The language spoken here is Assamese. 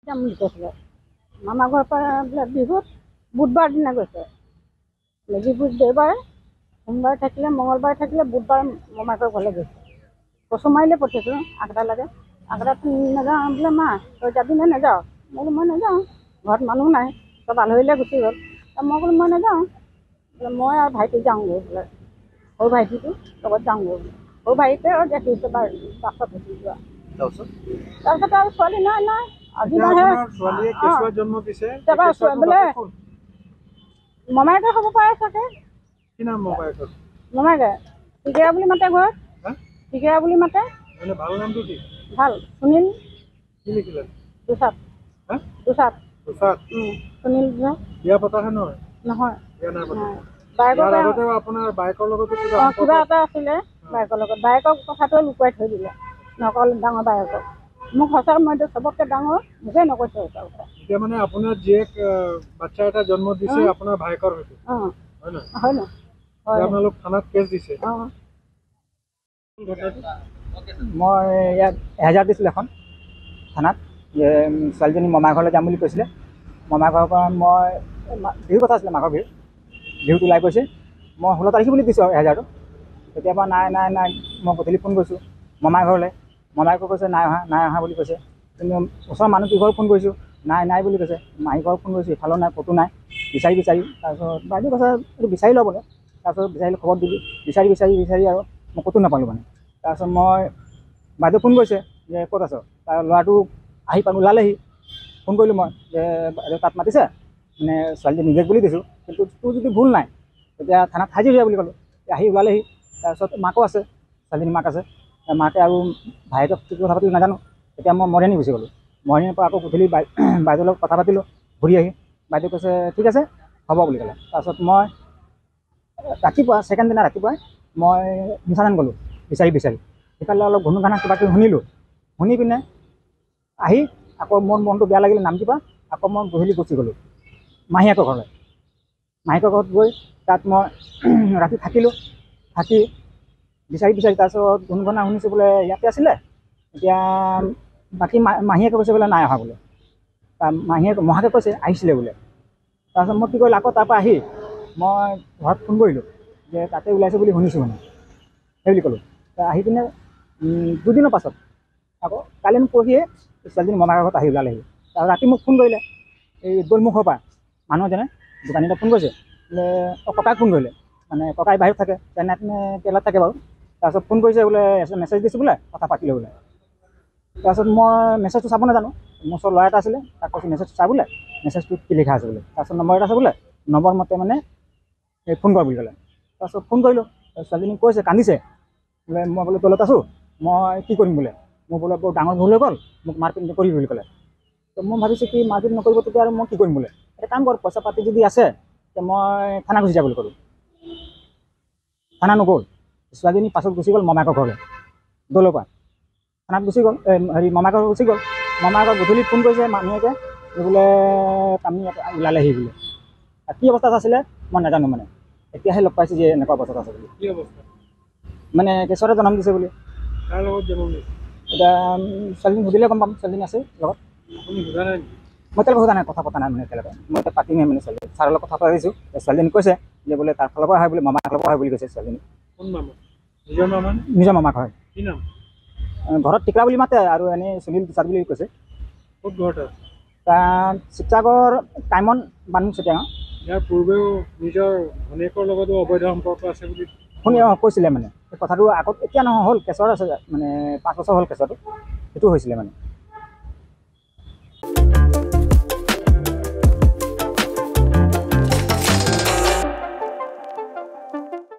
যাম বুলি কৈছিলে মামা ঘৰৰ পৰা বোলে বিহুত বুধবাৰ দিনা গৈছে বিহুত দেওবাৰে সোমবাৰে থাকিলে মঙলবাৰে থাকিলে বুধবাৰ মামাকৰ ঘৰলৈ গৈছে কচু মাৰিলে পঠিয়াইছোঁ আগটা লাগে আগটাত নাযাওঁ বোলে মা তই যাবি নে নাযাওঁ মই বোলো মই নাযাওঁ ঘৰত মানুহ নাই চব আলহীলৈ গুচি গ'ল মই বোলো মই নাযাওঁ বোলে মই আৰু ভাইটি যাওঁগৈ বোলে সৰু ভাইটিটো লগত যাওঁগৈ বোলে সৰু ভাইটিকে আৰু দেখিছোঁ পাছত গুচি যোৱা তাৰপিছত আৰু ছোৱালী নাই নাই বোলে মমায়েকে হ'ব পাৰে চাগে মমায়েকে টিকেৰা বুলি মাতে ঘৰ টিকেৰা বুলি মাতে ভাল সুনীল দুচাত সুনীল নহয় কিবা এটা আছিলে বাইকৰ লগত বাইকৰ কথাটো লুকুৱাই থৈ দিলে নকল ডাঙৰ বাইকক মোক সঁচা মইতো চবতকৈ ডাঙৰ মোকে নকৈছে এতিয়া মানে আপোনাৰ জীয়েক বাচ্চা এটা জন্ম দিছে আপোনাৰ ভাইকৰ হয়তো হয় ন আপোনালোক থানাত কেছ দিছে মই ইয়াত এহেজাৰ দিছিলোঁ এখন থানাত যে ছোৱালীজনী মমাৰ ঘৰলৈ যাম বুলি কৈছিলে মমাৰ ঘৰৰ পৰা মই বিহুৰ কথা আছিলে মাঘৰ বিহুত ওলাই গৈছে মই 16 তাৰিখ বুলি দিছোঁ এহেজাৰটো তেতিয়াৰ পৰা নাই মই গধূলি ফোন কৰিছোঁ মমাৰ ঘৰলৈ মমায়েকে কৈছে নাই অহা বুলি কৈছে কিন্তু ওচৰৰ মানুহ কেইঘৰ ফোন কৰিছোঁ নাই বুলি কৈছে মাহী ঘৰত ফোন কৰিছোঁ ইফালেও নাই ক'তো নাই বিচাৰি তাৰপিছত বাইদেউ কৈছে এইটো বিচাৰি লওঁ বোলে তাৰপিছত বিচাৰিলে খবৰ দিলোঁ বিচাৰি আৰু মই ক'তো নাপালোঁ মানে তাৰপিছত মই বাইদেউ ফোন কৰিছে যে ক'ত আছ তাৰ ল'ৰাটো ওলালেহি ফোন কৰিলোঁ মই যে বাইদেউ তাত মাতিছে মানে ছোৱালীজনী নিৰ্দেশ বুলি দিছোঁ কিন্তু তোৰ যদি ভুল নাই তেতিয়া থানাত হাজিৰ দিয়া বুলি ক'লোঁ ওলালেহি তাৰপিছত মাকো আছে ছোৱালীজনী মাক আছে মাকে আৰু ভাইকক কথা পাতিলোঁ নাজানো তেতিয়া মই মৰিয়ানী গুচি গ'লোঁ মৰিয়ানীৰ পৰা আকৌ গধূলি বাইদেউৰ লগত কথা পাতিলোঁ ঘূৰি আহি বাইদেউ কৈছে ঠিক আছে হ'ব বুলি ক'লে তাৰপিছত মই ৰাতিপুৱা ছেকেণ্ড দিনা ৰাতিপুৱাই মই মিছাজান গ'লোঁ বিচাৰি সেইফালে অলপ ঘুনুঘানা কিবা কিবি শুনি পিনে আহি আকৌ মোৰ মনটো বেয়া লাগিলে নামটিপা আকৌ মই গধূলি গুচি গ'লোঁ মাহীয়েকৰ ঘৰলৈ মাহীয়েকৰ ঘৰত গৈ তাত মই ৰাতি থাকি বিচাৰি তাৰপিছত ঘুনুঘনা শুনিছোঁ বোলে ইয়াতে আছিলে এতিয়া বাকী মাহীয়েকে কৈছে বোলে নাই অহা বোলে মহাকে কৈছে আহিছিলে বোলে তাৰপিছত মই কি কৰিলোঁ আকৌ তাৰপৰা আহি মই ঘৰত ফোন কৰিলোঁ যে তাতে ওলাইছে বুলি শুনিছোঁ মানে সেই বুলি ক'লোঁ আহি পিনে দুদিনৰ পাছত আকৌ কালি মোক পৰহিয়ে ছোৱালীজনী মমাৰ ঘৰত ওলালেহি আৰু ৰাতি মোক ফোন কৰিলে এই দৌলমুখৰ পৰা মানুহ এজনে দোকানীটা ফোন কৰিছে বোলে ককাক ফোন কৰিলে মানে ককাই বাহিৰত থাকে চেন্নাইত নে কেৰেলাত থাকে বাৰু তাৰপিছত ফোন কৰিছে বোলে মেছেজ দিছোঁ বোলে কথা পাতিলে বোলে তাৰপিছত মই মেছেজটো চাব নাজানো মোৰ ওচৰত ল'ৰা এটা আছিলে তাক কৈছোঁ মেছেজটো চা বোলে মেছেজটো কি লিখা আছে বোলে তাৰপিছত নম্বৰ এটা আছে বোলে নম্বৰ মতে মানে এই ফোন কৰ বুলি ক'লে তাৰপিছত ফোন কৰিলোঁ ছোৱালীজনী কৈছে কান্দিছে বোলে মই বোলে তলত আছোঁ মই কি কৰিম বোলে মোৰ বোলে বৰ ডাঙৰ ভুল হৈ গ'ল মোক মাৰপিট নকৰিবি বুলি ক'লে তো মই ভাবিছোঁ কি মাৰপিট নকৰিব তেতিয়া আৰু মই কি কৰিম বোলে এটা কাম কৰ পইচা পাতি যদি আছে তে মই থানা গুচি যাব বুলি ক'লোঁ থানা নগ'ল ছোৱালীজনী পাছত গুচি গ'ল মমায়েকৰ ঘৰলৈ দৌলৰ পৰা থানাত গুচি গ'ল মমায়েকৰ ঘৰ গুচি গ'ল মমায়েকৰ গধূলি ফোন কৰিছে মানুহেকে বোলে আমি ওলালেহি বোলে কি অৱস্থাত আছিলে মই নাজানো মানে এতিয়াহে লগ পাইছোঁ যে এনেকুৱা অৱস্থাত আছে বুলি কি অৱস্থা মানে কেঁচুৱাতে জন্ম দিছে বুলি কাৰ লগত জন্ম দিছে এতিয়া ছোৱালীজনী সুধিলে গম পাম ছোৱালীজনী আছে লগত আপুনি সোধা নাই মই তেওঁলোকে সোধা নাই কথা পতা নাই মানে এতিয়ালৈকে মই এতিয়া পাতিমহে মানে ছোৱালী ছাৰৰ লগত কথা পাতিছোঁ ছোৱালীজনী কৈছে যে বোলে তাৰ ফালৰ পৰা হয় বুলি মামাৰ ফালৰ পৰা হয় বুলি কৈছে ছোৱালীজনী কোন মামা নিজৰ মামা নিজৰ মামাক হয় কি নাম ঘৰত টিকৰা বুলি মাতে আৰু এনেই সুনীল দুচাত বুলি কৈছে ক'ত ঘৰত আছে তাত শিৱসাগৰ টাইমন বান্ধ চেতিয়া ইয়াৰ পূৰ্বেও নিজৰ ভনীয়েকৰ লগতো অবৈধ সম্পৰ্ক আছে বুলি শুনি কৈছিলে মানে কথাটো আগত এতিয়া নহয় হ'ল কেঁচুৱাৰ আছে মানে 5 বছৰ হ'ল কেঁচুৱাটো সেইটো হৈছিলে মানে